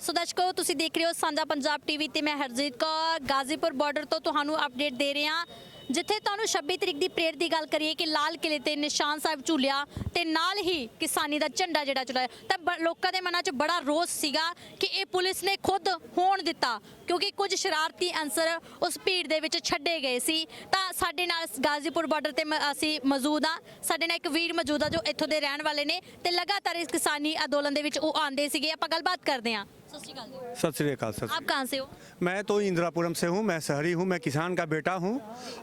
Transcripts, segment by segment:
ਸੋ ਦਰਸ਼ਕੋ ਤੁਸੀਂ ਦੇਖ ਰਹੇ ਹੋ ਸਾਂਝਾ ਪੰਜਾਬ ਟੀਵੀ ਤੇ ਮੈਂ ਹਰਜੀਤ ਕੌਰ ਗਾਜ਼ੀਪੁਰ ਬਾਰਡਰ ਤੋਂ ਤੁਹਾਨੂੰ ਅਪਡੇਟ ਦੇ ਰਹੇ ਹਾਂ ਜਿੱਥੇ ਤੁਹਾਨੂੰ 26 ਤਰੀਕ ਦੀ ਪਰੇਡ ਦੀ ਗੱਲ ਕਰੀਏ ਕਿ ਲਾਲ ਕਿਲੇ ਤੇ ਨਿਸ਼ਾਨ ਸਾਹਿਬ ਝੂਲਿਆ ਤੇ ਨਾਲ ਹੀ ਕਿਸਾਨੀ ਦਾ ਝੰਡਾ ਜਿਹੜਾ ਚਲਾਇਆ ਤਾਂ ਲੋਕਾਂ ਦੇ ਮਨਾਂ 'ਚ ਬੜਾ ਰੋਸ ਸੀਗਾ ਕਿ ਇਹ ਪੁਲਿਸ ਨੇ ਖੁਦ ਹੋਣ ਦਿੱਤਾ ਕਿਉਂਕਿ ਕੁਝ ਸ਼ਰਾਰਤੀ ਅੰਸਰ ਉਸ ਭੀੜ ਦੇ ਵਿੱਚ ਛੱਡੇ ਗਏ ਸੀ। ਤਾਂ ਸਾਡੇ ਨਾਲ ਗਾਜ਼ੀਪੁਰ ਬਾਰਡਰ ਤੇ ਅਸੀਂ ਮੌਜੂਦ ਹਾਂ। ਸਾਡੇ ਨਾਲ ਇੱਕ ਵੀਰ ਮੌਜੂਦ ਆ ਜੋ ਇੱਥੋਂ ਦੇ ਰਹਿਣ ਵਾਲੇ ਨੇ ਤੇ ਲਗਾਤਾਰ ਇਸ ਕਿਸਾਨੀ ਅੰਦੋਲਨ ਦੇ ਵਿੱਚ ਉਹ ਆਉਂਦੇ ਸੀਗੇ। ਆਪਾਂ ਗੱਲਬਾत करते हैं। सत श्री अकाल सर। आप कहाँ से हो? मैं तो इंदिरापुरम से हूँ, मैं शहरी हूँ, मैं किसान का बेटा हूँ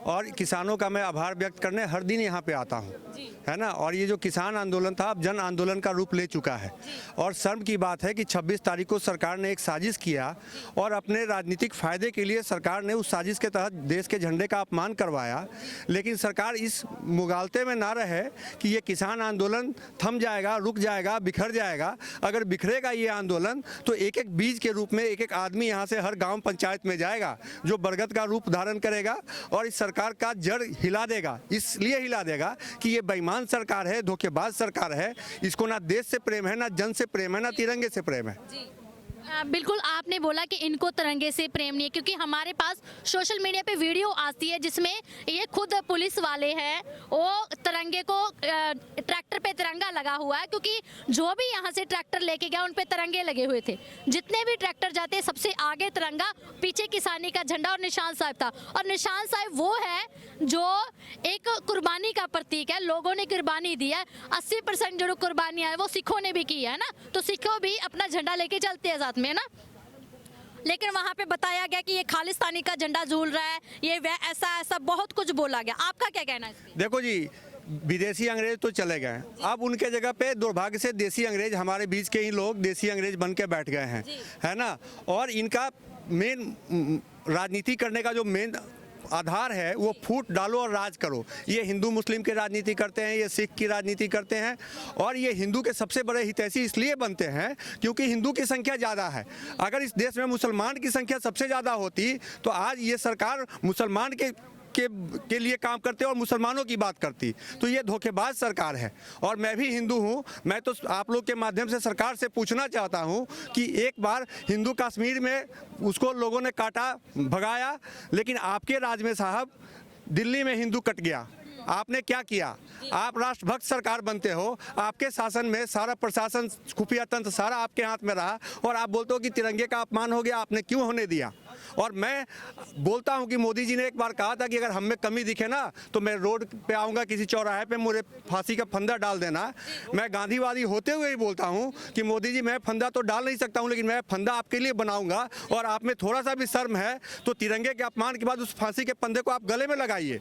और किसानों का मैं आभार व्यक्त करने हर दिन यहाँ पे आता हूँ, है ना। और ये जो किसान आंदोलन था अब जन आंदोलन का रूप ले चुका है और शर्म की बात है कि 26 तारीख को सरकार ने एक साजिश किया और अपने राजनीतिक फ़ायदे के लिए सरकार ने उस साजिश के तहत देश के झंडे का अपमान करवाया। लेकिन सरकार इस मुगालते में ना रहे कि ये किसान आंदोलन थम जाएगा, रुक जाएगा, बिखर जाएगा। अगर बिखरेगा ये आंदोलन तो एक एक बीज के रूप में एक एक आदमी यहाँ से हर गांव पंचायत में जाएगा जो बरगद का रूप धारण करेगा और इस सरकार का जड़ हिला देगा। इसलिए हिला देगा कि ये बेईमान सरकार है, धोखेबाज सरकार है। इसको ना देश से प्रेम है, ना जन से प्रेम है, ना तिरंगे से प्रेम है। बिल्कुल आपने बोला कि इनको तिरंगे से प्रेम नहीं है क्योंकि हमारे पास सोशल मीडिया पे वीडियो आती है जिसमें ये खुद पुलिस वाले हैं वो तिरंगे को ट्रैक्टर पे तिरंगा लगा हुआ है क्योंकि जो भी यहाँ से ट्रैक्टर लेके गया उन पे तिरंगे लगे हुए थे। जितने भी ट्रैक्टर जाते सबसे आगे तिरंगा, पीछे किसानी का झंडा और निशान साहब था। और निशान साहब वो है जो एक कुर्बानी का प्रतीक है। लोगों ने कुर्बानी दी है, 80% जो कुर्बानियाँ है वो सिखों ने भी की है ना, तो सिखों भी अपना झंडा लेके चलते हैं में ना। लेकिन वहां पे बताया गया कि ये खालिस्तानी का झंडा झूल रहा है, ये वह ऐसा ऐसा बहुत कुछ बोला गया। आपका क्या कहना है इसमें? देखो जी, विदेशी अंग्रेज तो चले गए, अब उनके जगह पे दुर्भाग्य से देसी अंग्रेज हमारे बीच के ही लोग देसी अंग्रेज बन के बैठ गए हैं, है ना। और इनका मेन राजनीति करने का जो मेन आधार है वो फूट डालो और राज करो। ये हिंदू मुस्लिम की राजनीति करते हैं, ये सिख की राजनीति करते हैं और ये हिंदू के सबसे बड़े हितैषी इसलिए बनते हैं क्योंकि हिंदू की संख्या ज़्यादा है। अगर इस देश में मुसलमान की संख्या सबसे ज़्यादा होती तो आज ये सरकार मुसलमान के लिए काम करते और मुसलमानों की बात करती। तो ये धोखेबाज सरकार है और मैं भी हिंदू हूँ। मैं तो आप लोग के माध्यम से सरकार से पूछना चाहता हूँ कि एक बार हिंदू कश्मीर में उसको लोगों ने काटा, भगाया, लेकिन आपके राज में साहब दिल्ली में हिंदू कट गया। आपने क्या किया? आप राष्ट्रभक्त सरकार बनते हो, आपके शासन में सारा प्रशासन, खुफिया तंत्र सारा आपके हाथ में रहा और आप बोलते हो कि तिरंगे का अपमान हो गया, आपने क्यों होने दिया? और मैं बोलता हूं कि मोदी जी ने एक बार कहा था कि अगर हम में कमी दिखे ना तो मैं रोड पे आऊँगा, किसी चौराहे पे मुझे फांसी का फंदा डाल देना। मैं गांधीवादी होते हुए ही बोलता हूं कि मोदी जी मैं फंदा तो डाल नहीं सकता हूं लेकिन मैं फंदा आपके लिए बनाऊंगा और आप में थोड़ा सा भी शर्म है तो तिरंगे के अपमान के बाद उस फांसी के फंदे को आप गले में लगाइए,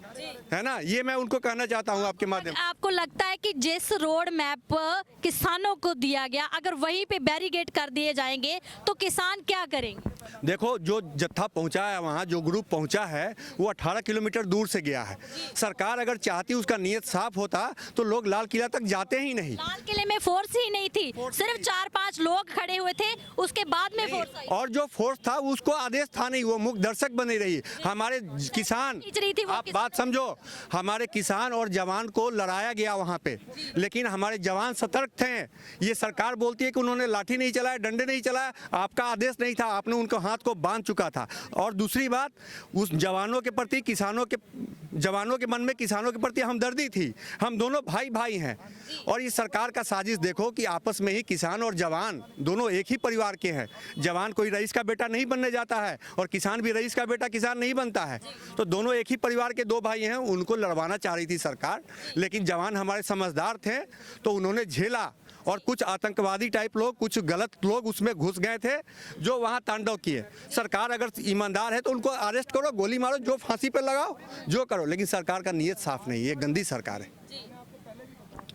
है ना। ये मैं उनको कहना चाहता हूँ आपके माध्यम। आपको लगता है कि जिस रोड मैप किसानों को दिया गया अगर वहीं पे बैरिकेड कर दिए जाएंगे तो किसान क्या करेंगे? देखो, जो जत्था पहुंचा है वहाँ, जो ग्रुप पहुंचा है वो 18 किलोमीटर दूर से गया है। सरकार अगर चाहती उसका नीयत साफ होता तो लोग लाल किला तक जाते ही नहीं। लाल किले में फोर्स ही नहीं थी, सिर्फ 4-5 लोग खड़े हुए थे, उसके बाद में फोर्स आई। और जो फोर्स था उसको आदेश था नहीं, वो मुख्य दर्शक बनी रही। हमारे किसान, आप बात समझो, हमारे किसान और जवान को लड़ाया गया वहाँ पे, लेकिन हमारे जवान सतर्क थे। ये सरकार बोलती है कि उन्होंने लाठी नहीं चलाया, डंडे नहीं चलाया, आपका आदेश नहीं था, आपने उनको हाथ को बांध चुका था। और दूसरी बात, उस जवानों के प्रति जवानों के मन में किसानों के प्रति हमदर्दी थी। हम दोनों भाई भाई हैं और इस सरकार का साजिश देखो कि आपस में ही किसान और जवान दोनों एक ही परिवार के हैं। जवान कोई रईस का बेटा नहीं बनने जाता है और किसान भी रईस का बेटा किसान नहीं बनता है। तो दोनों एक ही परिवार के दो भाई हैं, उनको लड़वाना चाह रही थी सरकार, लेकिन जवान हमारे समझदार थे तो उन्होंने झेला और कुछ आतंकवादी टाइप लोग, कुछ गलत लोग उसमें घुस गए थे जो वहाँ तांडव किए। सरकार अगर ईमानदार है तो उनको अरेस्ट करो, गोली मारो, जो फांसी पर लगाओ, जो करो, लेकिन सरकार का नीयत साफ नहीं है, ये गंदी सरकार है।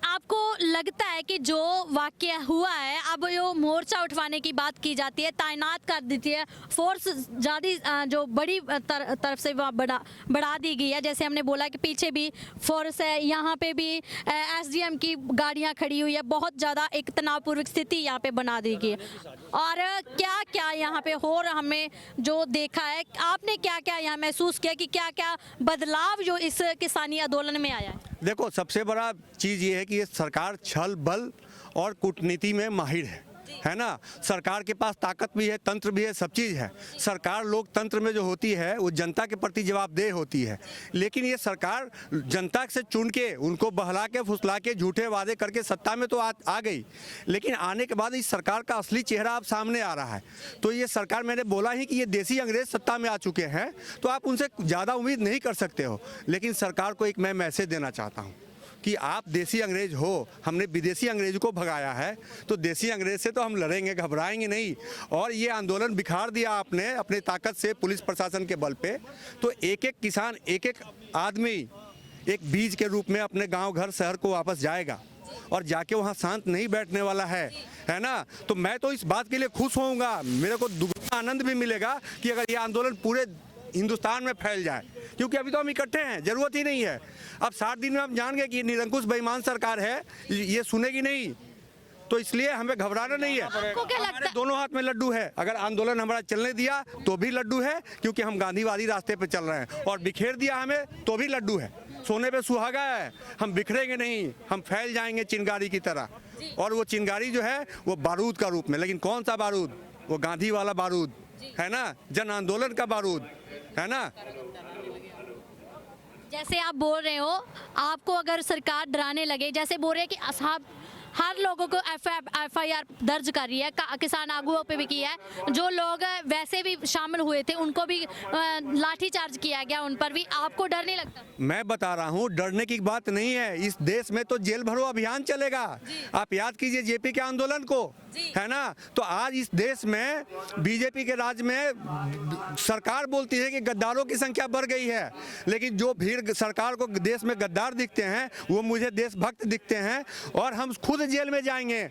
आपको लगता है कि जो वाकया हुआ है अब जो मोर्चा उठवाने की बात की जाती है, तैनात कर देती है फोर्स, ज़्यादा जो बड़ी तरफ से बढ़ा दी गई है। जैसे हमने बोला कि पीछे भी फोर्स है, यहाँ पे भी एसडीएम की गाड़ियाँ खड़ी हुई है, बहुत ज़्यादा एक तनावपूर्वक स्थिति यहाँ पे बना दी गई है। और क्या क्या यहाँ पे हो रहा, हमने जो देखा है, आपने क्या क्या यहाँ महसूस किया कि क्या क्या बदलाव जो इस किसानी आंदोलन में आया है? देखो, सबसे बड़ा चीज़ ये है कि ये सरकार छल बल और कूटनीति में माहिर है। है ना। सरकार के पास ताकत भी है, तंत्र भी है, सब चीज़ है। सरकार लोकतंत्र में जो होती है वो जनता के प्रति जवाबदेह होती है, लेकिन ये सरकार जनता से चुन के उनको बहला के फुसला के झूठे वादे करके सत्ता में तो आ गई, लेकिन आने के बाद इस सरकार का असली चेहरा अब सामने आ रहा है। तो ये सरकार, मैंने बोला ही कि ये देसी अंग्रेज सत्ता में आ चुके हैं, तो आप उनसे ज़्यादा उम्मीद नहीं कर सकते हो। लेकिन सरकार को एक मैं मैसेज देना चाहता हूँ कि आप देसी अंग्रेज हो, हमने विदेशी अंग्रेज को भगाया है, तो देसी अंग्रेज से तो हम लड़ेंगे, घबराएंगे नहीं। और ये आंदोलन बिखार दिया आपने अपने ताकत से पुलिस प्रशासन के बल पे, तो एक एक किसान, एक एक आदमी एक बीज के रूप में अपने गांव घर शहर को वापस जाएगा और जाके वहाँ शांत नहीं बैठने वाला है ना। तो मैं तो इस बात के लिए खुश होऊंगा, मेरे को दुगना आनंद भी मिलेगा कि अगर ये आंदोलन पूरे हिंदुस्तान में फैल जाए, क्योंकि अभी तो हम इकट्ठे हैं, जरूरत ही नहीं है। अब 60 दिन में हम जान गए कि निरंकुश बेईमान सरकार है, ये सुनेगी नहीं, तो इसलिए हमें घबराना नहीं है। आपको क्या लगता है? दोनों हाथ में लड्डू है, अगर आंदोलन हमारा चलने दिया तो भी लड्डू है, क्योंकि हम गांधीवादी रास्ते पे चल रहे हैं, और बिखेर दिया हमें तो भी लड्डू है। सोने पे सुहागा है, हम बिखरेंगे नहीं, हम फैल जाएंगे चिंगारी की तरह। और वो चिंगारी जो है वो बारूद का रूप में, लेकिन कौन सा बारूद? वो गांधी वाला बारूद है ना, जन आंदोलन का बारूद है ना। जैसे आप बोल रहे हो, आपको अगर सरकार डराने लगे, जैसे बोल रहे हैं कि असहाब हर लोगों को FIR दर्ज कर रही है, किसान आगुओं पे भी किया है, जो लोग वैसे भी शामिल हुए थे उनको भी लाठीचार्ज किया गया, उन पर भी। आपको डर नहीं लगता? मैं बता रहा हूँ, डरने की बात नहीं है। इस देश में तो जेल भरो अभियान चलेगा। आप याद कीजिए JP के आंदोलन को, है ना। तो आज इस देश में BJP के राज में सरकार बोलती है कि गद्दारों की संख्या बढ़ गई है, लेकिन जो भीड़ सरकार को देश में गद्दार दिखते हैं वो मुझे देशभक्त दिखते हैं, और हम खुद जेल में जाएंगे।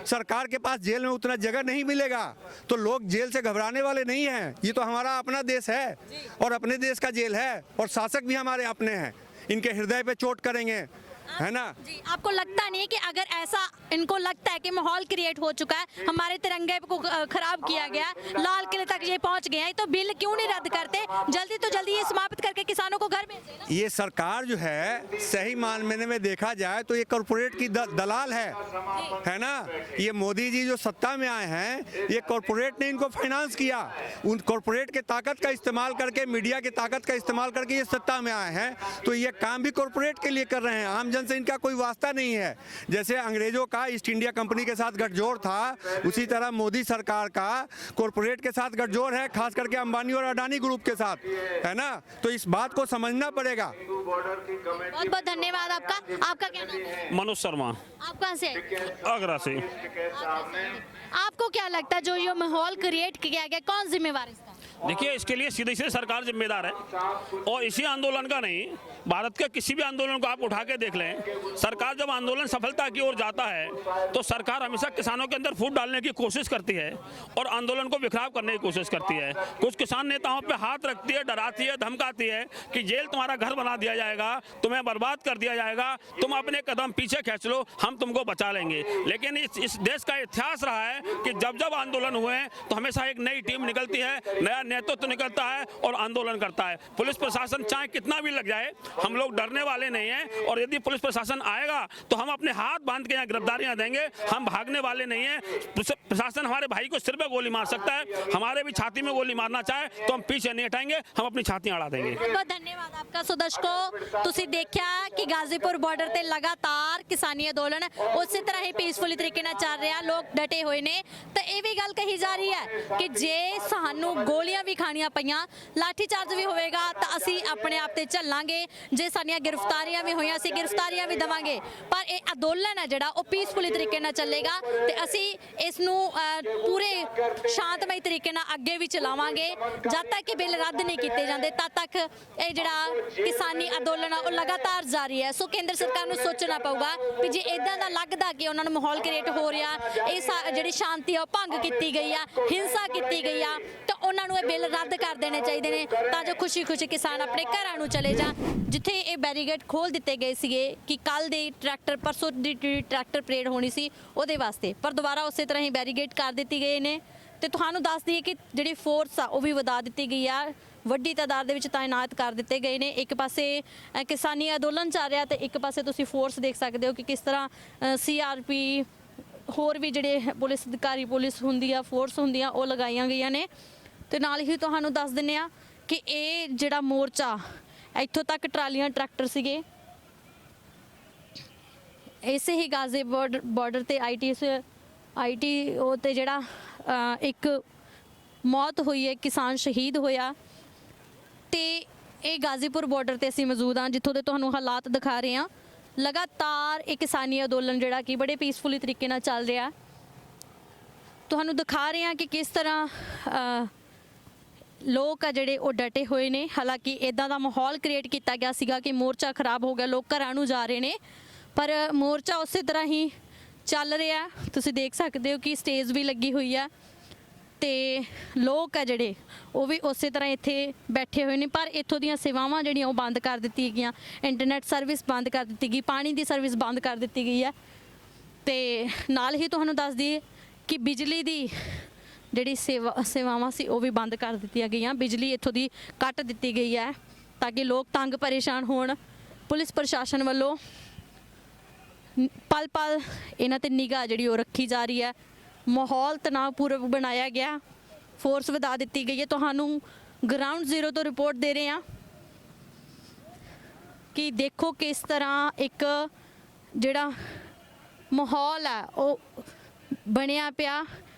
सरकार के पास जेल में उतना जगह नहीं मिलेगा, तो लोग जेल से घबराने वाले नहीं हैं। ये तो हमारा अपना देश है और अपने देश का जेल है, और शासक भी हमारे अपने हैं, इनके हृदय पे चोट करेंगे, है ना। जी, आपको लगता नहीं है कि अगर ऐसा इनको लगता है कि माहौल क्रिएट हो चुका है, हमारे तिरंगे को खराब किया गया, लाल किले तक ये पहुंच गए हैं, तो बिल क्यों नहीं रद्द करते? जल्दी तो जल्दी ये समाप्त करके किसानों को घर भेजें ना। ये सरकार जो है, सही मायने में देखा जाए तो ये कॉरपोरेट की दलाल है ना। ये मोदी जी जो सत्ता में आए हैं, ये कॉरपोरेट ने इनको फाइनेंस किया। उन कॉरपोरेट के ताकत का इस्तेमाल करके, मीडिया की ताकत का इस्तेमाल करके ये सत्ता में आए हैं, तो ये काम भी कॉरपोरेट के लिए कर रहे हैं, आम जन से इनका कोई वास्ता नहीं है। जैसे अंग्रेजों का ईस्ट इंडिया कंपनी के साथ गठजोड़ था, उसी तरह मोदी सरकार का कॉरपोरेट के साथ गठजोड़ है, खास करके अंबानी और अडानी ग्रुप के साथ, है ना। तो इस बात को समझना पड़ेगा। बहुत बहुत धन्यवाद आपका। आपका क्या नाम है? मनोज शर्मा, आप कहाँ से? आगरा से। आपको क्या लगता है जो ये माहौल क्रिएट किया गया, कौन जिम्मेवार है इसका? देखिए, इसके लिए सीधे सीधे सरकार जिम्मेदार है, और इसी आंदोलन का नहीं, भारत के किसी भी आंदोलन को आप उठा के देख लें। सरकार जब आंदोलन सफलता की ओर जाता है तो सरकार हमेशा किसानों के अंदर फूट डालने की कोशिश करती है और आंदोलन को बिखराव करने की कोशिश करती है। कुछ किसान नेताओं पे हाथ रखती है, डराती है, धमकाती है कि जेल तुम्हारा घर बना दिया जाएगा, तुम्हें बर्बाद कर दिया जाएगा, तुम अपने कदम पीछे खींच लो, हम तुमको बचा लेंगे। लेकिन इस देश का इतिहास रहा है कि जब जब आंदोलन हुए तो हमेशा एक नई टीम निकलती है, नया नेतृत्व निकलता है और आंदोलन करता है। पुलिस प्रशासन चाहे कितना भी लग जाए, हम लोग डरने वाले नहीं हैं, और यदि पुलिस प्रशासन आएगा तो हम अपने हाथ बांध के यहाँ गिरफ्तारियां देंगे, हम भागने वाले नहीं हैं। प्रशासन हमारे भाई को सिर पे गोली मार सकता है, हमारे भी छाती में गोली मारना चाहे तो हम पीछे नहीं हटाएंगे, हम अपनी छातियां अड़ा देंगे। बहुत धन्यवाद आपका। सो दर्शकों, ਤੁਸੀਂ ਦੇਖਿਆ ਕਿ ਗਾਜ਼ੀਪੁਰ ਬਾਰਡਰ ਤੇ ਲਗਾਤਾਰ ਕਿਸਾਨੀ ਅੰਦੋਲਨ ਉਸੇ ਤਰ੍ਹਾਂ ਹੀ ਪੀਸਫੁਲੀ ਤਰੀਕੇ ਨਾਲ ਚੱਲ ਰਿਹਾ, ਲੋਕ ਡਟੇ ਹੋਏ ਨੇ। ਤਾਂ ਇਹ ਵੀ ਗੱਲ ਕਹੀ ਜਾ ਰਹੀ ਹੈ ਕਿ ਜੇ ਸਾਨੂੰ ਗੋਲੀਆਂ ਵੀ ਖਾਣੀਆਂ ਪਈਆਂ, ਲਾਠੀ ਚਾਰਜ ਵੀ ਹੋਵੇਗਾ, ਤਾਂ ਅਸੀਂ ਆਪਣੇ ਆਪ ਤੇ ਚੱਲਾਂਗੇ। ਜੇ ਸਾਡੀਆਂ ਗ੍ਰਿਫਤਾਰੀਆਂ ਵੀ ਹੋਈਆਂ, ਅਸੀਂ ਗ੍ਰਿਫਤਾਰੀਆਂ ਵੀ ਦੇਵਾਂਗੇ, ਪਰ ਇਹ ਅੰਦੋਲਨ ਹੈ ਜਿਹੜਾ ਉਹ ਪੀਸਫੁਲੀ ਤਰੀਕੇ ਨਾਲ ਚੱਲੇਗਾ ਤੇ ਅਸੀਂ ਇਸ ਨੂੰ ਪੂਰੇ ਸ਼ਾਂਤਮਈ ਤਰੀਕੇ ਨਾਲ ਅੱਗੇ ਵੀ ਚਲਾਵਾਂਗੇ। ਜਦ ਤੱਕ ਕਿ ਬਿੱਲ ਰੱਦ ਨਹੀਂ ਕੀਤੇ ਜਾਂਦੇ, ਤਦ ਤੱਕ ਇਹ ਜਿਹੜਾ ਕਿਸਾਨੀ ਅੰਦੋਲਨ ਆ ਉਹ ਲਗਾਤਾਰ ਜਾਰੀ ਹੈ। ਸੋ ਕੇਂਦਰ ਸਰਕਾਰ ਨੂੰ ਸੋਚਣਾ ਪਊਗਾ ਵੀ ਜੇ ਇਦਾਂ ਦਾ ਲੱਗਦਾ ਕਿ ਉਹਨਾਂ ਨੂੰ ਮਾਹੌਲ ਕ੍ਰੀਏਟ ਹੋ ਰਿਹਾ, ਇਹ ਜਿਹੜੀ ਸ਼ਾਂਤੀ ਆ ਉਹ ਭੰਗ ਕੀਤੀ ਗਈ ਆ, ਹਿੰਸਾ ਕੀਤੀ ਗਈ ਆ, ਤਾਂ ਉਹਨਾਂ ਨੂੰ ਇਹ ਬਿੱਲ ਰੱਦ ਕਰ ਦੇਣੇ ਚਾਹੀਦੇ ਨੇ, ਤਾਂ ਜੋ ਖੁਸ਼ੀ-ਖੁਸ਼ੀ ਕਿਸਾਨ ਆਪਣੇ ਘਰਾਂ ਨੂੰ ਚਲੇ ਜਾਣ। ਜਿੱਥੇ ਇਹ ਬੈਰੀਗੇਡ ਖੋਲ ਦਿੱਤੇ ਗਏ ਸੀਗੇ ਕਿ ਕੱਲ ਦੇ ਟਰੈਕਟਰ, ਪਰਸੋਂ ਦੀ ਟਰੈਕਟਰ ਪਰੇਡ ਹੋਣੀ ਸੀ ਉਹਦੇ ਵਾਸਤੇ, ਪਰ ਦੁਬਾਰਾ ਉਸੇ ਤਰ੍ਹਾਂ ਹੀ ਬੈਰੀਗੇਡ ਕਰ ਦਿੱਤੀ ਗਏ ਨੇ। ਤੇ ਤੁਹਾਨੂੰ ਦੱਸ ਦਈਏ ਕਿ ਜਿਹੜੀ ਫੋਰਸ ਆ ਉਹ ਵੀ ਵਧਾ ਦਿੱਤੀ ਗਈ ਆ, ਵੱਡੀ ਤਾਦਾਦ ਦੇ ਵਿੱਚ ਤਾਇਨਾਤ ਕਰ ਦਿੱਤੇ ਗਏ ਨੇ। ਇੱਕ ਪਾਸੇ ਕਿਸਾਨੀ ਅੰਦੋਲਨ ਚੱਲ ਰਿਹਾ ਤੇ ਇੱਕ ਪਾਸੇ ਤੁਸੀਂ ਫੋਰਸ ਦੇਖ ਸਕਦੇ ਹੋ ਕਿ ਕਿਸ ਤਰ੍ਹਾਂ CRP ਹੋਰ ਵੀ ਜਿਹੜੇ ਪੁਲਿਸ ਅਧਿਕਾਰੀ ਪੁਲਿਸ ਹੁੰਦੀ ਆ ਫੋਰਸ ਹੁੰਦੀ ਆ ਉਹ ਲਗਾਈਆਂ ਗਈਆਂ ਨੇ। ਤੇ ਨਾਲ ਹੀ ਤੁਹਾਨੂੰ ਦੱਸ ਦਿੰਨੇ ਆ ਕਿ ਇਹ ਜਿਹੜਾ ਮੋਰਚਾ ਇੱਥੋਂ ਤੱਕ ਟਰਾਲੀਆਂ ਟਰੈਕਟਰ ਸੀਗੇ। ਇਸੇ ਹੀ ਗਾਜ਼ੀ ਬਾਰਡਰ ਤੇ ਆਈਟੀ ਤੇ ਜਿਹੜਾ ਇੱਕ ਮੌਤ ਹੋਈ ਹੈ, ਕਿਸਾਨ ਸ਼ਹੀਦ ਹੋਇਆ। ਤੇ ਇਹ ਗਾਜ਼ੀਪੁਰ ਬਾਰਡਰ ਤੇ ਅਸੀਂ ਮੌਜੂਦ ਹਾਂ ਜਿੱਥੋਂ ਦੇ ਤੁਹਾਨੂੰ ਹਾਲਾਤ ਦਿਖਾ ਰਹੇ ਹਾਂ। ਲਗਾਤਾਰ ਇਹ ਕਿਸਾਨੀ ਅੰਦੋਲਨ ਜਿਹੜਾ ਕਿ ਬੜੇ ਪੀਸਫੁਲੀ ਤਰੀਕੇ ਨਾਲ ਚੱਲ ਰਿਹਾ, ਤੁਹਾਨੂੰ ਦਿਖਾ ਰਹੇ ਹਾਂ ਕਿ ਕਿਸ ਤਰ੍ਹਾਂ ਲੋਕ ਆ ਜਿਹੜੇ ਉਹ ਡਟੇ ਹੋਏ ਨੇ। ਹਾਲਾਂਕਿ ਇਦਾਂ ਦਾ ਮਾਹੌਲ ਕ੍ਰੀਏਟ ਕੀਤਾ ਗਿਆ ਸੀਗਾ ਕਿ ਮੋਰਚਾ ਖਰਾਬ ਹੋ ਗਿਆ, ਲੋਕ ਘਰਾਂ ਨੂੰ ਜਾ ਰਹੇ ਨੇ, ਪਰ ਮੋਰਚਾ ਉਸੇ ਤਰ੍ਹਾਂ ਹੀ ਚੱਲ ਰਿਹਾ। ਤੁਸੀਂ ਦੇਖ ਸਕਦੇ ਹੋ ਕਿ ਸਟੇਜ ਵੀ ਲੱਗੀ ਹੋਈ ਆ ਤੇ ਲੋਕ ਆ ਜਿਹੜੇ ਉਹ ਵੀ ਉਸੇ ਤਰ੍ਹਾਂ ਇੱਥੇ ਬੈਠੇ ਹੋਏ ਨੇ। ਪਰ ਇੱਥੋਂ ਦੀਆਂ ਸੇਵਾਵਾਂ ਜਿਹੜੀਆਂ ਉਹ ਬੰਦ ਕਰ ਦਿੱਤੀਆਂ ਗਈਆਂ, ਇੰਟਰਨੈਟ ਸਰਵਿਸ ਬੰਦ ਕਰ ਦਿੱਤੀ ਗਈ, ਪਾਣੀ ਦੀ ਸਰਵਿਸ ਬੰਦ ਕਰ ਦਿੱਤੀ ਗਈ ਹੈ। ਤੇ ਨਾਲ ਹੀ ਤੁਹਾਨੂੰ ਦੱਸ ਦਈਏ ਕਿ ਬਿਜਲੀ ਦੀ ਜਿਹੜੀ ਸੇਵਾਵਾਂ ਸੀ ਉਹ ਵੀ ਬੰਦ ਕਰ ਦਿੱਤੀਆਂ ਗਈਆਂ। ਬਿਜਲੀ ਇੱਥੋਂ ਦੀ ਕੱਟ ਦਿੱਤੀ ਗਈ ਹੈ ਤਾਂ ਕਿ ਲੋਕ ਤੰਗ ਪਰੇਸ਼ਾਨ ਹੋਣ। ਪੁਲਿਸ ਪ੍ਰਸ਼ਾਸਨ ਵੱਲੋਂ ਪਲ ਪਲ ਇਹਨਾਂ ਤੇ ਨਿਗਾਹ ਜਿਹੜੀ ਉਹ ਰੱਖੀ ਜਾ ਰਹੀ ਹੈ। ਮਾਹੌਲ ਤਣਾਅਪੂਰਵਕ ਬਣਾਇਆ ਗਿਆ, ਫੋਰਸ ਵਧਾ ਦਿੱਤੀ ਗਈ ਹੈ। ਤੁਹਾਨੂੰ ਗਰਾਊਂਡ ਜ਼ੀਰੋ ਤੋਂ ਰਿਪੋਰਟ ਦੇ ਰਹੇ ਹਾਂ ਕਿ ਦੇਖੋ ਕਿਸ ਤਰ੍ਹਾਂ ਇੱਕ ਜਿਹੜਾ ਮਾਹੌਲ ਹੈ ਉਹ ਬਣਿਆ ਪਿਆ।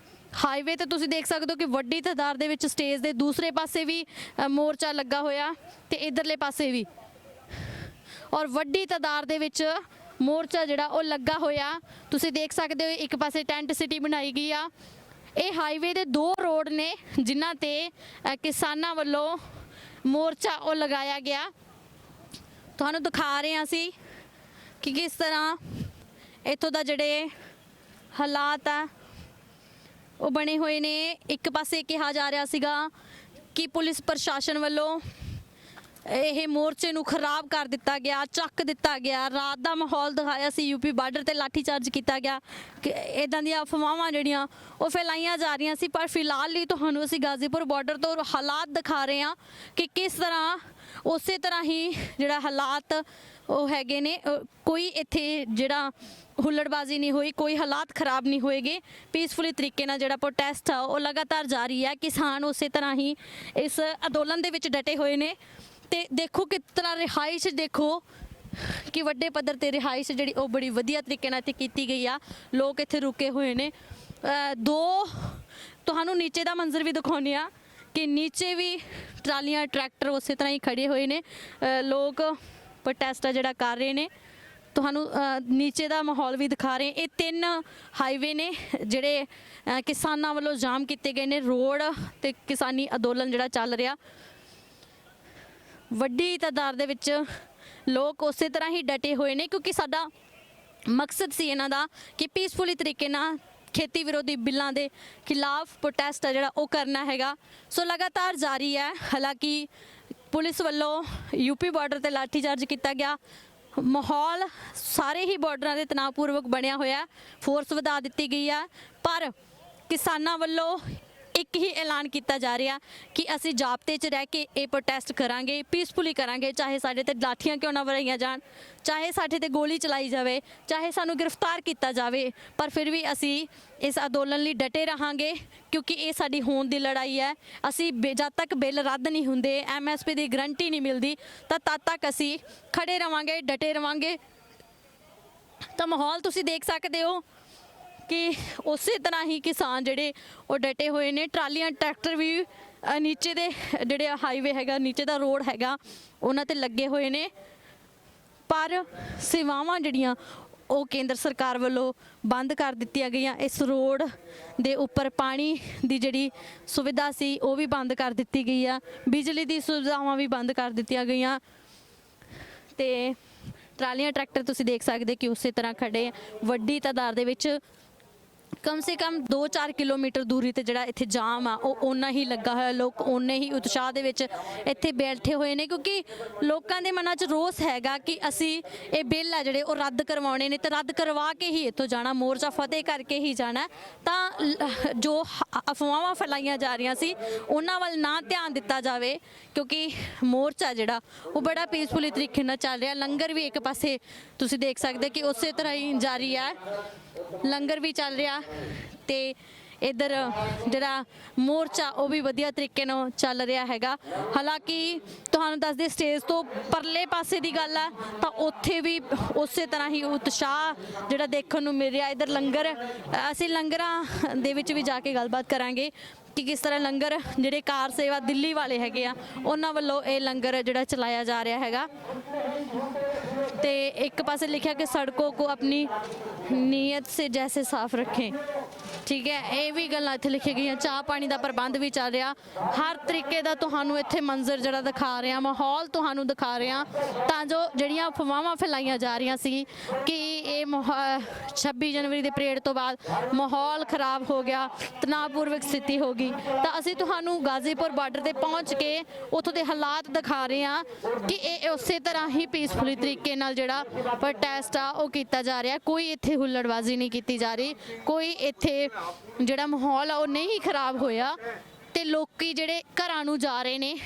ਹਾਈਵੇ ਤੇ ਤੁਸੀਂ ਦੇਖ ਸਕਦੇ ਹੋ ਕਿ ਵੱਡੀ ਤਾਦਾਦ ਦੇ ਵਿੱਚ ਸਟੇਜ ਦੇ ਦੂਸਰੇ ਪਾਸੇ ਵੀ ਮੋਰਚਾ ਲੱਗਾ ਹੋਇਆ ਤੇ ਇਧਰਲੇ ਪਾਸੇ ਵੀ, ਔਰ ਵੱਡੀ ਤਾਦਾਦ ਦੇ ਵਿੱਚ ਮੋਰਚਾ ਜਿਹੜਾ ਉਹ ਲੱਗਾ ਹੋਇਆ ਤੁਸੀਂ ਦੇਖ ਸਕਦੇ ਹੋ। ਇੱਕ ਪਾਸੇ ਟੈਂਟ ਸਿਟੀ ਬਣਾਈ ਗਈ ਆ। ਇਹ ਹਾਈਵੇ ਦੇ 2 ਰੋਡ ਨੇ ਜਿਨ੍ਹਾਂ ਤੇ ਕਿਸਾਨਾਂ ਵੱਲੋਂ ਮੋਰਚਾ ਉਹ ਲਗਾਇਆ ਗਿਆ। ਤੁਹਾਨੂੰ ਦਿਖਾ ਰਹੇ ਹਾਂ ਅਸੀਂ ਕਿ ਕਿਸ ਤਰ੍ਹਾਂ ਇੱਥੋਂ ਦਾ ਜਿਹੜੇ ਹਾਲਾਤ ਆ ਉਹ ਬਣੇ ਹੋਏ ਨੇ। ਇੱਕ ਪਾਸੇ ਕਿਹਾ ਜਾ ਰਿਹਾ ਸੀਗਾ ਕਿ ਪੁਲਿਸ ਪ੍ਰਸ਼ਾਸਨ ਵੱਲੋਂ ਇਹ ਮੋਰਚੇ ਨੂੰ ਖਰਾਬ ਕਰ ਦਿੱਤਾ ਗਿਆ, ਚੱਕ ਦਿੱਤਾ ਗਿਆ। ਰਾਤ ਦਾ ਮਾਹੌਲ ਦਿਖਾਇਆ ਸੀ, ਯੂਪੀ ਬਾਰਡਰ ਤੇ ਲਾਠੀ ਚਾਰਜ ਕੀਤਾ ਗਿਆ ਕਿ ਇਦਾਂ ਦੀਆਂ ਅਫਵਾਹਾਂ ਜਿਹੜੀਆਂ ਉਹ ਫੈਲਾਈਆਂ ਜਾ ਰਹੀਆਂ ਸੀ। ਪਰ ਫਿਲਹਾਲ ਲਈ ਤੁਹਾਨੂੰ ਅਸੀਂ ਗਾਜ਼ੀਪੁਰ ਬਾਰਡਰ ਤੋਂ ਹਾਲਾਤ ਦਿਖਾ ਰਹੇ ਹਾਂ ਕਿ ਕਿਸ ਤਰ੍ਹਾਂ ਉਸੇ ਤਰ੍ਹਾਂ ਹੀ ਜਿਹੜਾ ਹਾਲਾਤ ਉਹ ਹੈਗੇ ਨੇ। ਕੋਈ ਇੱਥੇ ਜਿਹੜਾ ਹੁੱਲੜਬਾਜ਼ੀ ਨਹੀਂ ਹੋਈ, ਕੋਈ ਹਾਲਾਤ ਖਰਾਬ ਨਹੀਂ ਹੋਏਗੇ। ਪੀਸਫੁਲੀ ਤਰੀਕੇ ਨਾਲ ਜਿਹੜਾ ਪ੍ਰੋਟੈਸਟ ਆ ਉਹ ਲਗਾਤਾਰ ਜਾਰੀ ਹੈ। ਕਿਸਾਨ ਉਸੇ ਤਰ੍ਹਾਂ ਹੀ ਇਸ ਅੰਦੋਲਨ ਦੇ ਵਿੱਚ ਡਟੇ ਹੋਏ ਨੇ। ਤੇ ਦੇਖੋ ਕਿਸ ਤਰ੍ਹਾਂ ਰਿਹਾਇਸ਼, ਦੇਖੋ ਕਿ ਵੱਡੇ ਪੱਧਰ ਤੇ ਰਿਹਾਇਸ਼ ਜਿਹੜੀ ਉਹ ਬੜੀ ਵਧੀਆ ਤਰੀਕੇ ਨਾਲ ਇੱਥੇ ਕੀਤੀ ਗਈ ਆ। ਲੋਕ ਇੱਥੇ ਰੁਕੇ ਹੋਏ ਨੇ। ਤੁਹਾਨੂੰ ਨੀਚੇ ਦਾ ਮੰਜ਼ਰ ਵੀ ਦਿਖਾਉਂਦੇ ਆ ਕਿ ਨੀਚੇ ਵੀ ਟਰਾਲੀਆਂ ਟਰੈਕਟਰ ਉਸੇ ਤਰ੍ਹਾਂ ਹੀ ਖੜੇ ਹੋਏ ਨੇ। ਲੋਕ ਪ੍ਰੋਟੈਸਟ ਆ ਜਿਹੜਾ ਕਰ ਰਹੇ ਨੇ। ਤੁਹਾਨੂੰ ਨੀਚੇ ਦਾ ਮਾਹੌਲ ਵੀ ਦਿਖਾ ਰਹੇ। ਇਹ 3 ਹਾਈਵੇ ਨੇ ਜਿਹੜੇ ਕਿਸਾਨਾਂ ਵੱਲੋਂ ਜਾਮ ਕੀਤੇ ਗਏ ਨੇ। ਰੋਡ ਤੇ ਕਿਸਾਨੀ ਅੰਦੋਲਨ ਜਿਹੜਾ ਚੱਲ ਰਿਹਾ, ਵੱਡੀ ਤਾਦਾਦ ਦੇ ਵਿੱਚ ਲੋਕ ਉਸੇ ਤਰ੍ਹਾਂ ਹੀ ਡਟੇ ਹੋਏ ਨੇ ਕਿਉਂਕਿ ਸਾਡਾ ਮਕਸਦ ਸੀ ਇਹਨਾਂ ਦਾ ਕਿ ਪੀਸਫੁਲੀ ਤਰੀਕੇ ਨਾਲ ਖੇਤੀ ਵਿਰੋਧੀ ਬਿੱਲਾਂ ਦੇ ਖਿਲਾਫ ਪ੍ਰੋਟੈਸਟ ਹੈ ਜਿਹੜਾ ਉਹ ਕਰਨਾ ਹੈਗਾ। ਸੋ ਲਗਾਤਾਰ ਜਾਰੀ ਹੈ। ਹਾਲਾਂਕਿ ਪੁਲਿਸ ਵੱਲੋਂ ਯੂਪੀ ਬਾਰਡਰ ਤੇ ਲਾਠੀ ਚਾਰਜ ਕੀਤਾ ਗਿਆ। ਮਾਹੌਲ ਸਾਰੇ ਹੀ ਬਾਰਡਰਾਂ ਦੇ ਤਣਾਅਪੂਰਵਕ ਬਣਿਆ ਹੋਇਆ, ਫੋਰਸ ਵਧਾ ਦਿੱਤੀ ਗਈ ਹੈ। ਪਰ ਕਿਸਾਨਾਂ ਵੱਲੋਂ ਇੱਕ ਹੀ ਐਲਾਨ ਕੀਤਾ ਜਾ ਰਿਹਾ ਕਿ ਅਸੀਂ ਜਾਬਤੇ 'ਚ ਰਹਿ ਕੇ ਇਹ ਪ੍ਰੋਟੈਸਟ ਕਰਾਂਗੇ, ਪੀਸਫੁਲੀ ਕਰਾਂਗੇ। ਚਾਹੇ ਸਾਡੇ ਤੇ ਲਾਠੀਆਂ ਕਿਉਂ ਨਾ ਵਰਾਈਆਂ ਜਾਣ, ਚਾਹੇ ਸਾਡੇ ਤੇ ਗੋਲੀ ਚਲਾਈ ਜਾਵੇ, ਚਾਹੇ ਸਾਨੂੰ ਗ੍ਰਿਫਤਾਰ ਕੀਤਾ ਜਾਵੇ, ਪਰ ਫਿਰ ਵੀ ਅਸੀਂ ਇਸ ਅੰਦੋਲਨ ਲਈ ਡਟੇ ਰਹਾਂਗੇ ਕਿਉਂਕਿ ਇਹ ਸਾਡੀ ਹੋਂਦ ਦੀ ਲੜਾਈ ਹੈ। ਅਸੀਂ ਜਦ ਤੱਕ ਬਿੱਲ ਰੱਦ ਨਹੀਂ ਹੁੰਦੇ, MSP ਦੀ ਗਰੰਟੀ ਨਹੀਂ ਮਿਲਦੀ, ਤਾਂ ਤਦ ਤੱਕ ਅਸੀਂ ਖੜੇ ਰਵਾਂਗੇ, ਡਟੇ ਰਵਾਂਗੇ। ਤਾਂ ਮਾਹੌਲ ਤੁਸੀਂ ਦੇਖ ਸਕਦੇ ਹੋ ਕਿ ਉਸੇ ਤਰ੍ਹਾਂ ਹੀ ਕਿਸਾਨ ਜਿਹੜੇ ਉਹ ਡਟੇ ਹੋਏ ਨੇ। ਟਰਾਲੀਆਂ ਟਰੈਕਟਰ ਵੀ ਨੀਚੇ ਦੇ ਜਿਹੜੇ ਹਾਈਵੇ ਹੈਗਾ, ਨੀਚੇ ਦਾ ਰੋਡ ਹੈਗਾ, ਉਹਨਾਂ ਤੇ ਲੱਗੇ ਹੋਏ ਨੇ। ਪਰ ਸੇਵਾਵਾਂ ਜਿਹੜੀਆਂ ਉਹ ਕੇਂਦਰ ਸਰਕਾਰ ਵੱਲੋਂ ਬੰਦ ਕਰ ਦਿੱਤੀਆਂ ਗਈਆਂ। ਇਸ ਰੋਡ ਦੇ ਉੱਪਰ ਪਾਣੀ ਦੀ ਜਿਹੜੀ ਸੁਵਿਧਾ ਸੀ ਉਹ ਵੀ ਬੰਦ ਕਰ ਦਿੱਤੀ ਗਈ ਆ। ਬਿਜਲੀ ਦੀ ਸੁਵਿਧਾਵਾਂ ਵੀ ਬੰਦ ਕਰ ਦਿੱਤੀਆਂ ਗਈਆਂ। ਤੇ ਟਰਾਲੀਆਂ ਟਰੈਕਟਰ ਤੁਸੀਂ ਦੇਖ ਸਕਦੇ ਕਿ ਉਸੇ ਤਰ੍ਹਾਂ ਖੜੇ ਵੱਡੀ ਤਾਦਾਦ ਦੇ ਵਿੱਚ। ਕਮ ਸੇ ਕਮ 2-4 ਕਿਲੋਮੀਟਰ ਦੂਰੀ ਤੇ ਜਿਹੜਾ ਇੱਥੇ ਜਾਮ ਆ ਉਹ ਓਨਾ ਹੀ ਲੱਗਾ ਹੋਇਆ। ਲੋਕ ਓਨੇ ਹੀ ਉਤਸ਼ਾਹ ਦੇ ਵਿੱਚ ਇੱਥੇ ਬੈਠੇ ਹੋਏ ਨੇ ਕਿਉਂਕਿ ਲੋਕਾਂ ਦੇ ਮਨਾਂ 'ਚ ਰੋਸ ਹੈਗਾ ਕਿ ਅਸੀਂ ਇਹ ਬਿੱਲ ਆ ਜਿਹੜੇ ਉਹ ਰੱਦ ਕਰਵਾਉਣੇ ਨੇ ਤੇ ਰੱਦ ਕਰਵਾ ਕੇ ਹੀ ਇੱਥੋਂ ਜਾਣਾ, ਮੋਰਚਾ ਫਤਿਹ ਕਰਕੇ ਹੀ ਜਾਣਾ। ਤਾਂ ਜੋ ਅਫਵਾਹਾਂ ਫੈਲਾਈਆਂ ਜਾ ਰਹੀਆਂ ਸੀ ਉਹਨਾਂ ਵੱਲ ਨਾ ਧਿਆਨ ਦਿੱਤਾ ਜਾਵੇ ਕਿਉਂਕਿ ਮੋਰਚਾ ਜਿਹੜਾ ਉਹ ਬੜਾ ਪੀਸਫੁਲੀ ਤਰੀਕੇ ਨਾਲ ਚੱਲ ਰਿਹਾ। ਲੰਗਰ ਵੀ ਇੱਕ ਪਾਸੇ ਤੁਸੀਂ ਦੇਖ ਸਕਦੇ ਕਿ ਉਸੇ ਤਰ੍ਹਾਂ ਹੀ ਜਾਰੀ ਹੈ। ਲੰਗਰ ਵੀ ਚੱਲ ਰਿਹਾ ਤੇ ਇਧਰ ਜਿਹੜਾ ਮੋਰਚਾ ਉਹ ਵੀ ਵਧੀਆ ਤਰੀਕੇ ਨਾਲ ਚੱਲ ਰਿਹਾ ਹੈਗਾ। ਹਾਲਾਂਕਿ ਤੁਹਾਨੂੰ ਦੱਸਦੇ ਸਟੇਜ ਤੋਂ ਪਰਲੇ ਪਾਸੇ ਦੀ ਗੱਲ ਆ ਤਾਂ ਉੱਥੇ ਵੀ ਉਸੇ ਤਰ੍ਹਾਂ ਹੀ ਉਤਸ਼ਾਹ ਜਿਹੜਾ ਦੇਖਣ ਨੂੰ ਮਿਲ ਰਿਹਾ। ਇਧਰ ਲੰਗਰ ਅਸੀਂ ਲੰਗਰਾਂ ਦੇ ਵਿੱਚ ਵੀ ਜਾ ਕੇ ਗੱਲਬਾਤ ਕਰਾਂਗੇ ਕਿ ਕਿਸ ਤਰ੍ਹਾਂ ਲੰਗਰ ਜਿਹੜੇ ਕਾਰ ਸੇਵਾ ਦਿੱਲੀ ਵਾਲੇ ਹੈਗੇ ਆ ਉਹਨਾਂ ਵੱਲੋਂ ਇਹ ਲੰਗਰ ਜਿਹੜਾ ਚਲਾਇਆ ਜਾ ਰਿਹਾ ਹੈਗਾ। ਤੇ ਇੱਕ ਪਾਸੇ ਲਿਖਿਆ ਕਿ ਸੜਕੋं को अपनी नीयत से जैसे साफ रखें, ਠੀਕ ਹੈ। ਇਹ ਵੀ ਗੱਲਾਂ ਇੱਥੇ ਲਿਖੀਆਂ ਗਈਆਂ। ਚਾਹ ਪਾਣੀ ਦਾ ਪ੍ਰਬੰਧ ਵੀ ਚੱਲ ਰਿਹਾ। ਹਰ ਤਰੀਕੇ ਦਾ ਤੁਹਾਨੂੰ ਇੱਥੇ ਮੰਜ਼ਰ ਜਿਹੜਾ ਦਿਖਾ ਰਿਹਾ, ਮਾਹੌਲ ਤੁਹਾਨੂੰ ਦਿਖਾ ਰਿਹਾ ਤਾਂ ਜੋ ਜਿਹੜੀਆਂ ਅਫਵਾਹਾਂ ਫੈਲਾਈਆਂ ਜਾ ਰਹੀਆਂ ਸੀ ਕਿ ਇਹ 26 ਜਨਵਰੀ ਦੇ ਪਰੇਡ ਤੋਂ ਬਾਅਦ ਮਾਹੌਲ ਖਰਾਬ ਹੋ ਗਿਆ, ਤਣਾਅਪੂਰਵਕ ਸਥਿਤੀ ਹੋ ਗਈ, ਤਾਂ ਅਸੀਂ ਤੁਹਾਨੂੰ ਗਾਜ਼ੀਪੁਰ ਬਾਰਡਰ ਤੇ ਪਹੁੰਚ ਕੇ ਉੱਥੋਂ ਦੇ ਹਾਲਾਤ ਦਿਖਾ ਰਹੇ ਹਾਂ ਕਿ ਇਹ ਉਸੇ ਤਰ੍ਹਾਂ ਹੀ ਪੀਸਫੁਲੀ ਤਰੀਕੇ ਨਾਲ ਜਿਹੜਾ ਪ੍ਰੋਟੈਸਟ ਆ ਉਹ ਕੀਤਾ ਜਾ ਰਿਹਾ। ਕੋਈ ਇੱਥੇ ਹੁੱਲੜਬਾਜ਼ੀ ਨਹੀਂ ਕੀਤੀ ਜਾ ਰਹੀ, ਕੋਈ ਇੱਥੇ ਜਿਹੜਾ ਮਾਹੌਲ ਆ ਉਹ ਨਹੀਂ ਖਰਾਬ ਹੋਇਆ ਤੇ ਲੋਕੀ ਜਿਹੜੇ ਘਰਾਂ ਨੂੰ ਜਾ ਰਹੇ ਨੇ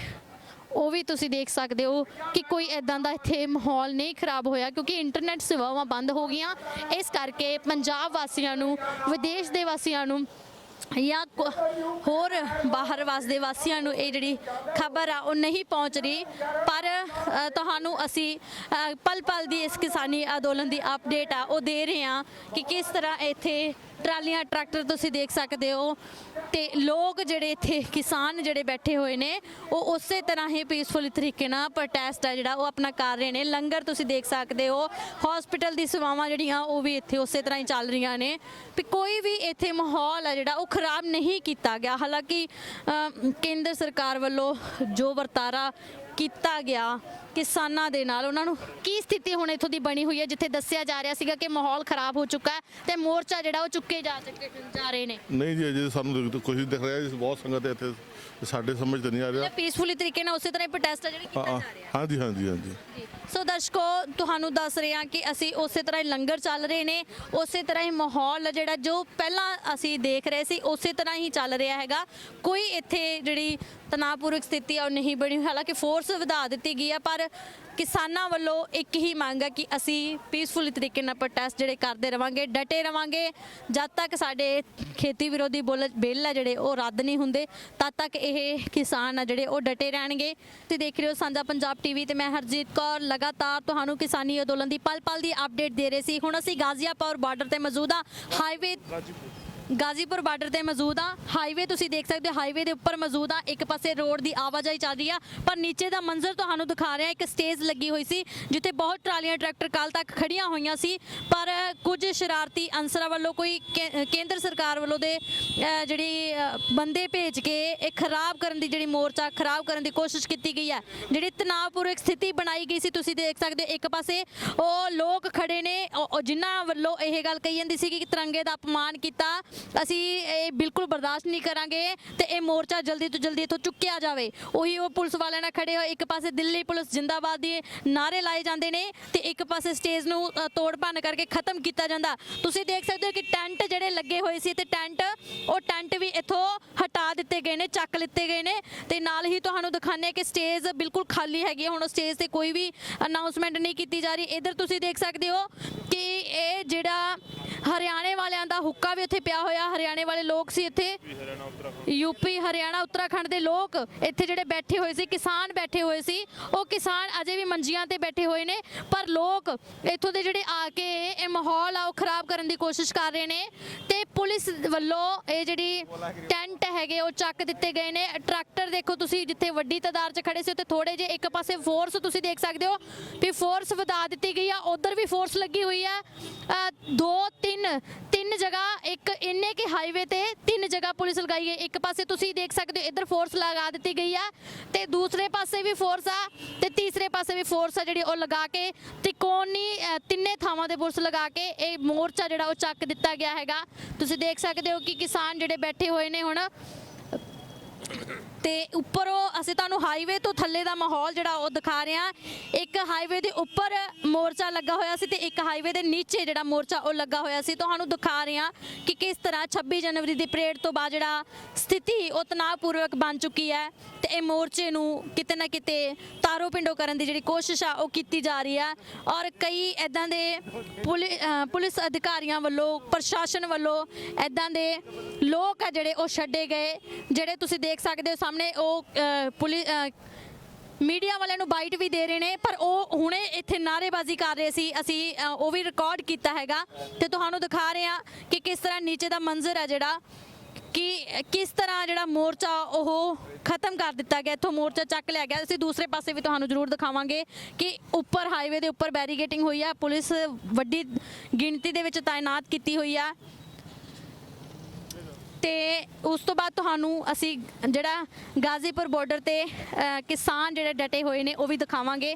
ਉਹ ਵੀ ਤੁਸੀਂ ਦੇਖ ਸਕਦੇ ਹੋ ਕਿ ਕੋਈ ਇਦਾਂ ਦਾ ਇੱਥੇ ਮਾਹੌਲ ਨਹੀਂ ਖਰਾਬ ਹੋਇਆ ਕਿਉਂਕਿ ਇੰਟਰਨੈਟ ਸੇਵਾਵਾਂ ਬੰਦ ਹੋ ਗਈਆਂ। ਇਸ ਕਰਕੇ ਪੰਜਾਬ ਵਾਸੀਆਂ ਨੂੰ, ਵਿਦੇਸ਼ ਦੇ ਵਾਸੀਆਂ ਨੂੰ ਜਾਂ ਹੋਰ ਬਾਹਰ ਵਸਦੇ ਵਾਸੀਆਂ ਨੂੰ ਇਹ ਜਿਹੜੀ ਖਬਰ ਆ ਉਹ ਨਹੀਂ ਪਹੁੰਚ ਰਹੀ। ਪਰ ਤੁਹਾਨੂੰ ਅਸੀਂ ਪਲ ਪਲ ਦੀ ਇਸ ਕਿਸਾਨੀ ਅੰਦੋਲਨ ਦੀ ਅਪਡੇਟ ਆ ਉਹ ਦੇ ਰਹੇ ਹਾਂ ਕਿ ਕਿਸ ਤਰ੍ਹਾਂ ਇੱਥੇ ਟਰਾਲੀਆਂ ਟਰੈਕਟਰ ਤੁਸੀਂ ਦੇਖ ਸਕਦੇ ਹੋ ਤੇ ਲੋਕ ਜਿਹੜੇ ਇੱਥੇ ਕਿਸਾਨ ਜਿਹੜੇ ਬੈਠੇ ਹੋਏ ਨੇ ਉਹ ਉਸੇ ਤਰ੍ਹਾਂ ਹੀ ਪੀਸਫੁਲ ਤਰੀਕੇ ਨਾਲ ਪ੍ਰੋਟੈਸਟ ਆ ਜਿਹੜਾ ਉਹ ਆਪਣਾ ਕਰ ਰਹੇ ਨੇ। ਲੰਗਰ ਤੁਸੀਂ ਦੇਖ ਸਕਦੇ ਹੋ, ਹਸਪੀਟਲ ਦੀ ਸੇਵਾਵਾਂ ਜਿਹੜੀਆਂ ਉਹ ਵੀ ਇੱਥੇ ਉਸੇ ਤਰ੍ਹਾਂ ਹੀ ਚੱਲ ਰਹੀਆਂ ਨੇ ਵੀ ਕੋਈ ਵੀ ਇੱਥੇ ਮਾਹੌਲ ਆ ਜਿਹੜਾ ਉਹ ਖਰਾਬ ਨਹੀਂ ਕੀਤਾ ਗਿਆ। ਹਾਲਾਂਕਿ ਕੇਂਦਰ ਸਰਕਾਰ ਵੱਲੋਂ ਜੋ ਵਰਤਾਰਾ ਕੀਤਾ ਗਿਆ ਕਿਸਾਨਾਂ ਦੇ ਨਾਲ, ਉਹਨਾਂ ਨੂੰ ਕੀ ਸਥਿਤੀ ਹੁਣ ਇੱਥੋਂ ਦੀ ਬਣੀ ਹੋਈ ਹੈ ਜਿੱਥੇ ਦੱਸਿਆ ਜਾ ਰਿਹਾ ਸੀਗਾ ਕਿ ਮਾਹੌਲ ਖਰਾਬ ਹੋ ਚੁੱਕਾ ਹੈ ਤੇ ਮੋਰਚਾ ਜਿਹੜਾ ਉਹ ਚੁੱਕੇ ਜਾ ਰਹੇ ਨੇ। ਨਹੀਂ ਜੀ, ਅਜੇ ਸਾਨੂੰ ਕੁਝ ਦਿਖ ਰਿਹਾ ਜੀ, ਬਹੁਤ ਸੰਗਤ ਹੈ ਇੱਥੇ, ਸਾਡੇ ਸਮਝ ਤੇ ਨਹੀਂ ਆ ਰਿਹਾ। ਪੀਸਫੁਲੀ ਤਰੀਕੇ ਨਾਲ ਉਸੇ ਤਰ੍ਹਾਂ ਪ੍ਰੋਟੈਸਟ ਜਿਹੜਾ ਕੀਤਾ ਜਾ ਰਿਹਾ। ਹਾਂਜੀ ਹਾਂਜੀ ਹਾਂਜੀ। ਸੋ ਦਰਸ਼ਕੋ ਤੁਹਾਨੂੰ ਦੱਸ ਰਹੇ ਹਾਂ ਕਿ ਅਸੀਂ ਉਸੇ ਤਰ੍ਹਾਂ ਹੀ ਲੰਗਰ ਚੱਲ ਰਹੇ ਨੇ, ਉਸੇ ਤਰ੍ਹਾਂ ਹੀ ਮਾਹੌਲ ਜਿਹੜਾ ਜੋ ਪਹਿਲਾਂ ਅਸੀਂ ਦੇਖ ਰਹੇ ਸੀ ਉਸੇ ਤਰ੍ਹਾਂ ਹੀ ਚੱਲ ਰਿਹਾ ਹੈਗਾ। ਕੋਈ ਇੱਥੇ ਜਿਹੜੀ ਤਣਾਅਪੂਰਵਕ ਸਥਿਤੀ ਆ ਉਹ ਨਹੀਂ ਬਣੀ। ਹਾਲਾਂਕਿ ਫੋਰਸ ਵਧਾ ਦਿੱਤੀ ਗਈ ਆ ਪਰ ਕਿਸਾਨਾਂ ਵੱਲੋਂ ਇੱਕ ਹੀ ਮੰਗ ਹੈ ਕਿ ਅਸੀਂ ਪੀਸਫੁਲ ਤਰੀਕੇ ਨਾਲ ਪ੍ਰੋਟੈਸਟ ਜਿਹੜੇ ਕਰਦੇ ਰਵਾਂਗੇ, ਡਟੇ ਰਵਾਂਗੇ ਜਦ ਤੱਕ ਸਾਡੇ ਖੇਤੀ ਵਿਰੋਧੀ ਬਿੱਲ ਆ ਜਿਹੜੇ ਉਹ ਰੱਦ ਨਹੀਂ ਹੁੰਦੇ, ਤਦ ਤੱਕ ਇਹ ਕਿਸਾਨ ਆ ਜਿਹੜੇ ਉਹ ਡਟੇ ਰਹਿਣਗੇ। ਤੇ ਦੇਖ ਰਹੇ ਹੋ ਸਾਂਝਾ ਪੰਜਾਬ ਟੀਵੀ ਤੇ ਮੈਂ ਹਰਜੀਤ ਕੌਰ ਲਗਾਤਾਰ ਤੁਹਾਨੂੰ ਕਿਸਾਨੀ ਅੰਦੋਲਨ ਦੀ ਪਲ ਪਲ ਦੀ ਅਪਡੇਟ ਦੇ ਰਹੇ ਸੀ। ਹੁਣ ਅਸੀਂ ਗਾਜ਼ੀਆਪੁਰ ਬਾਰਡਰ ਤੇ ਮੌਜੂਦ ਹਾਂ, ਗਾਜ਼ੀਪੁਰ ਬਾਰਡਰ ਤੇ ਮੌਜੂਦ ਆ। ਹਾਈਵੇ ਤੁਸੀਂ ਦੇਖ ਸਕਦੇ ਹੋ, ਹਾਈਵੇ ਦੇ ਉੱਪਰ ਮੌਜੂਦ ਆ। ਇੱਕ ਪਾਸੇ ਰੋਡ ਦੀ ਆਵਾਜਾਈ ਚੱਲ ਰਹੀ ਆ ਪਰ ਨੀਚੇ ਦਾ ਮੰਜ਼ਰ ਤੁਹਾਨੂੰ ਦਿਖਾ ਰਿਹਾ। ਇੱਕ ਸਟੇਜ ਲੱਗੀ ਹੋਈ ਸੀ ਜਿੱਥੇ ਬਹੁਤ ਟਰਾਲੀਆਂ ਟਰੈਕਟਰ ਕੱਲ ਤੱਕ ਖੜੀਆਂ ਹੋਈਆਂ ਸੀ ਪਰ ਕੁਝ ਸ਼ਰਾਰਤੀ ਅਨਸਰਾਂ ਵੱਲੋਂ ਕੋਈ ਕੇਂਦਰ ਸਰਕਾਰ ਵੱਲੋਂ ਦੇ ਜਿਹੜੀ ਬੰਦੇ ਭੇਜ ਕੇ ਇਹ ਖਰਾਬ ਕਰਨ ਦੀ ਜਿਹੜੀ ਮੋਰਚਾ ਖਰਾਬ ਕਰਨ ਦੀ ਕੋਸ਼ਿਸ਼ ਕੀਤੀ ਗਈ ਹੈ। ਜਿਹੜੀ ਤਣਾਅਪੂਰਵਕ ਸਥਿਤੀ ਬਣਾਈ ਗਈ ਸੀ ਤੁਸੀਂ ਦੇਖ ਸਕਦੇ ਹੋ। ਇੱਕ ਪਾਸੇ ਉਹ ਲੋਕ ਖੜੇ ਨੇ ਜਿਨ੍ਹਾਂ ਵੱਲੋਂ ਇਹ ਗੱਲ ਕਹੀ ਜਾਂਦੀ ਸੀ ਕਿ ਤਿਰੰਗੇ ਦਾ ਅਪਮਾਨ ਕੀਤਾ, ਅਸੀਂ ਇਹ ਬਿਲਕੁਲ ਬਰਦਾਸ਼ਤ ਨਹੀਂ ਕਰਾਂਗੇ ਤੇ ਇਹ ਮੋਰਚਾ ਜਲਦੀ ਤੋਂ ਜਲਦੀ ਇੱਥੋਂ ਚੁੱਕਿਆ ਜਾਵੇ। ਉਹੀ ਉਹ ਪੁਲਿਸ ਵਾਲਿਆਂ ਨਾਲ ਖੜੇ ਹੋਏ, ਇੱਕ ਪਾਸੇ ਦਿੱਲੀ ਪੁਲਿਸ ਜਿੰਦਾਬਾਦ ਦੇ ਨਾਰੇ ਲਾਏ ਜਾਂਦੇ ਨੇ ਤੇ ਇੱਕ ਪਾਸੇ ਸਟੇਜ ਨੂੰ ਤੋੜ ਭੰਨ ਕਰਕੇ ਖਤਮ ਕੀਤਾ ਜਾਂਦਾ। ਤੁਸੀਂ ਦੇਖ ਸਕਦੇ ਹੋ ਕਿ ਟੈਂਟ ਜਿਹੜੇ ਲੱਗੇ ਹੋਏ ਸੀ ਤੇ ਟੈਂਟ ਵੀ ਇੱਥੋਂ ਹਟਾ ਦਿੱਤੇ ਗਏ ਨੇ, ਚੱਕ ਲਿੱਤੇ ਗਏ ਨੇ ਤੇ ਨਾਲ ਹੀ ਤੁਹਾਨੂੰ ਦਿਖਾਉਂਦੇ ਕਿ ਸਟੇਜ ਬਿਲਕੁਲ ਖਾਲੀ ਹੈਗੀ। ਹੁਣ ਸਟੇਜ ਤੇ ਕੋਈ ਵੀ ਅਨਾਉਂਸਮੈਂਟ ਨਹੀਂ ਕੀਤੀ ਜਾ ਰਹੀ। ਇੱਧਰ ਤੁਸੀਂ ਦੇਖ ਸਕਦੇ ਹੋ ਕਿ ਇਹ ਜਿਹੜਾ ਹਰਿਆਣੇ ਵਾਲਿਆਂ ਦਾ ਹੁੱਕਾ ਵੀ ਇੱਥੇ ਪਿਆ ਹੋਇਆ। ਹਰਿਆਣੇ ਵਾਲੇ ਲੋਕ ਸੀ ਇੱਥੇ, ਯੂਪੀ ਹਰਿਆਣਾ ਉੱਤਰਾਖੰਡ ਦੇ ਲੋਕ ਇੱਥੇ ਜਿਹੜੇ ਬੈਠੇ ਹੋਏ ਸੀ, ਕਿਸਾਨ ਬੈਠੇ ਹੋਏ ਸੀ। ਉਹ ਕਿਸਾਨ ਅਜੇ ਵੀ ਮੰਜੀਆਂ ਤੇ ਬੈਠੇ ਹੋਏ ਨੇ ਪਰ ਲੋਕ ਇੱਥੋਂ ਦੇ ਜਿਹੜੇ ਆ ਕੇ ਇਹ ਮਾਹੌਲ ਆ ਉਹ ਖਰਾਬ ਕਰਨ ਦੀ ਕੋਸ਼ਿਸ਼ ਕਰ ਰਹੇ ਨੇ ਤੇ ਪੁਲਿਸ ਵੱਲੋਂ ਇਹ ਜਿਹੜੀ ਟੈਂਟ ਹੈਗੇ ਉਹ ਚੱਕ ਦਿੱਤੇ ਗਏ ਨੇ। ਟਰੈਕਟਰ ਦੇਖੋ ਤੁਸੀਂ, ਜਿੱਥੇ ਵੱਡੀ ਤਾਦਾਦ 'ਚ ਖੜੇ ਸੀ ਉੱਥੇ ਥੋੜੇ ਜਿਹੇ ਇੱਕ ਪਾਸੇ ਫੋਰਸ ਤੁਸੀਂ ਦੇਖ ਸਕਦੇ ਹੋ ਵੀ ਫੋਰਸ ਵਧਾ ਦਿੱਤੀ ਗਈ ਆ। ਉਧਰ ਵੀ ਫੋਰਸ ਲੱਗੀ ਹੋਈ ਆ। ਤਿੰਨ ਜਗ੍ਹਾ, ਇੱਕ ਇੰਨੇ ਕਿ ਹਾਈਵੇ ਤੇ 3 ਜਗ੍ਹਾ ਪੁਲਿਸ ਲਗਾਈ ਹੈ। ਇੱਕ ਪਾਸੇ ਤੁਸੀਂ ਦੇਖ ਸਕਦੇ ਹੋ ਇੱਧਰ ਫੋਰਸ ਲਗਾ ਦਿੱਤੀ ਗਈ ਆ ਤੇ ਦੂਸਰੇ ਪਾਸੇ ਵੀ ਫੋਰਸ ਆ ਤੇ ਤੀਸਰੇ ਪਾਸੇ ਵੀ ਫੋਰਸ ਆ ਜਿਹੜੀ ਉਹ ਲਗਾ ਕੇ ਤਿੰਨੇ ਥਾਵਾਂ ਤੇ ਪੁਲਿਸ ਲਗਾ ਕੇ ਇਹ ਮੋਰਚਾ ਜਿਹੜਾ ਉਹ ਚੱਕ ਦਿੱਤਾ ਗਿਆ ਹੈਗਾ। ਤੁਸੀਂ ਦੇਖ ਸਕਦੇ ਹੋ ਕਿ ਕਿਸਾਨ ਜਿਹੜੇ ਬੈਠੇ ਹੋਏ ਨੇ ਹੁਣ ਤੇ ਉੱਪਰੋਂ ਅਸੀਂ ਤੁਹਾਨੂੰ ਹਾਈਵੇ ਤੋਂ ਥੱਲੇ ਦਾ ਮਾਹੌਲ ਜਿਹੜਾ ਉਹ ਦਿਖਾ ਰਹੇ ਹਾਂ। ਇੱਕ ਹਾਈਵੇ ਦੇ ਉੱਪਰ ਮੋਰਚਾ ਲੱਗਾ ਹੋਇਆ ਸੀ ਤੇ ਇੱਕ ਹਾਈਵੇ ਦੇ ਨੀਚੇ ਜਿਹੜਾ ਮੋਰਚਾ ਉਹ ਲੱਗਾ ਹੋਇਆ ਸੀ। ਤੁਹਾਨੂੰ ਦਿਖਾ ਰਹੇ ਹਾਂ ਕਿ ਕਿਸ ਤਰ੍ਹਾਂ 26 ਜਨਵਰੀ ਦੀ ਪਰੇਡ ਤੋਂ ਬਾਅਦ ਜਿਹੜਾ ਸਥਿਤੀ ਉਹ ਤਣਾਅਪੂਰਵਕ ਬਣ ਚੁੱਕੀ ਹੈ ਤੇ ਇਹ ਮੋਰਚੇ ਨੂੰ ਕਿਤੇ ਨਾ ਕਿਤੇ ਤਾਰੋ ਪਿੰਡੋ ਕਰਨ ਦੀ ਜਿਹੜੀ ਕੋਸ਼ਿਸ਼ ਆ ਉਹ ਕੀਤੀ ਜਾ ਰਹੀ ਹੈ। ਔਰ ਕਈ ਇਦਾਂ ਦੇ ਪੁਲਿਸ ਅਧਿਕਾਰੀਆਂ ਵੱਲੋਂ, ਪ੍ਰਸ਼ਾਸਨ ਵੱਲੋਂ ਇਦਾਂ ਦੇ ਲੋਕ ਆ ਜਿਹੜੇ ਉਹ ਛੱਡੇ ਗਏ, ਜਿਹੜੇ ਤੁਸੀਂ ਦੇਖ ਸਕਦੇ ਹੋ ਸਾਹਮਣੇ ਉਹ ਪੁਲਿਸ ਮੀਡੀਆ ਵਾਲਿਆਂ ਨੂੰ ਬਾਈਟ ਵੀ ਦੇ ਰਹੇ ਨੇ, ਪਰ ਉਹ ਹੁਣੇ ਇੱਥੇ ਨਾਅਰੇਬਾਜ਼ੀ ਕਰ ਰਹੇ ਸੀ। ਅਸੀਂ ਉਹ ਵੀ ਰਿਕਾਰਡ ਕੀਤਾ ਹੈਗਾ ਤੇ ਤੁਹਾਨੂੰ ਦਿਖਾ ਰਹੇ ਹਾਂ ਕਿ ਕਿਸ ਤਰ੍ਹਾਂ ਨੀਚੇ ਦਾ ਮੰਜ਼ਰ ਹੈ ਜਿਹੜਾ ਕਿ ਕਿਸ ਤਰ੍ਹਾਂ ਜਿਹੜਾ ਮੋਰਚਾ ਉਹ ਖਤਮ ਕਰ ਦਿੱਤਾ ਗਿਆ, ਇੱਥੋਂ ਮੋਰਚਾ ਚੱਕ ਲਿਆ ਗਿਆ। ਅਸੀਂ ਦੂਸਰੇ ਪਾਸੇ ਵੀ ਤੁਹਾਨੂੰ ਜ਼ਰੂਰ ਦਿਖਾਵਾਂਗੇ ਕਿ ਉੱਪਰ ਹਾਈਵੇ ਦੇ ਉੱਪਰ ਬੈਰੀਗੇਟਿੰਗ ਹੋਈ ਆ, ਪੁਲਿਸ ਵੱਡੀ ਗਿਣਤੀ ਦੇ ਵਿੱਚ ਤਾਇਨਾਤ ਕੀਤੀ ਹੋਈ ਆ ਤੇ ਉਸ ਤੋਂ ਬਾਅਦ ਤੁਹਾਨੂੰ ਅਸੀਂ ਜਿਹੜਾ ਗਾਜ਼ੀਪੁਰ ਬਾਰਡਰ ਤੇ ਕਿਸਾਨ ਜਿਹੜੇ ਡਟੇ ਹੋਏ ਨੇ ਉਹ ਵੀ ਦਿਖਾਵਾਂਗੇ।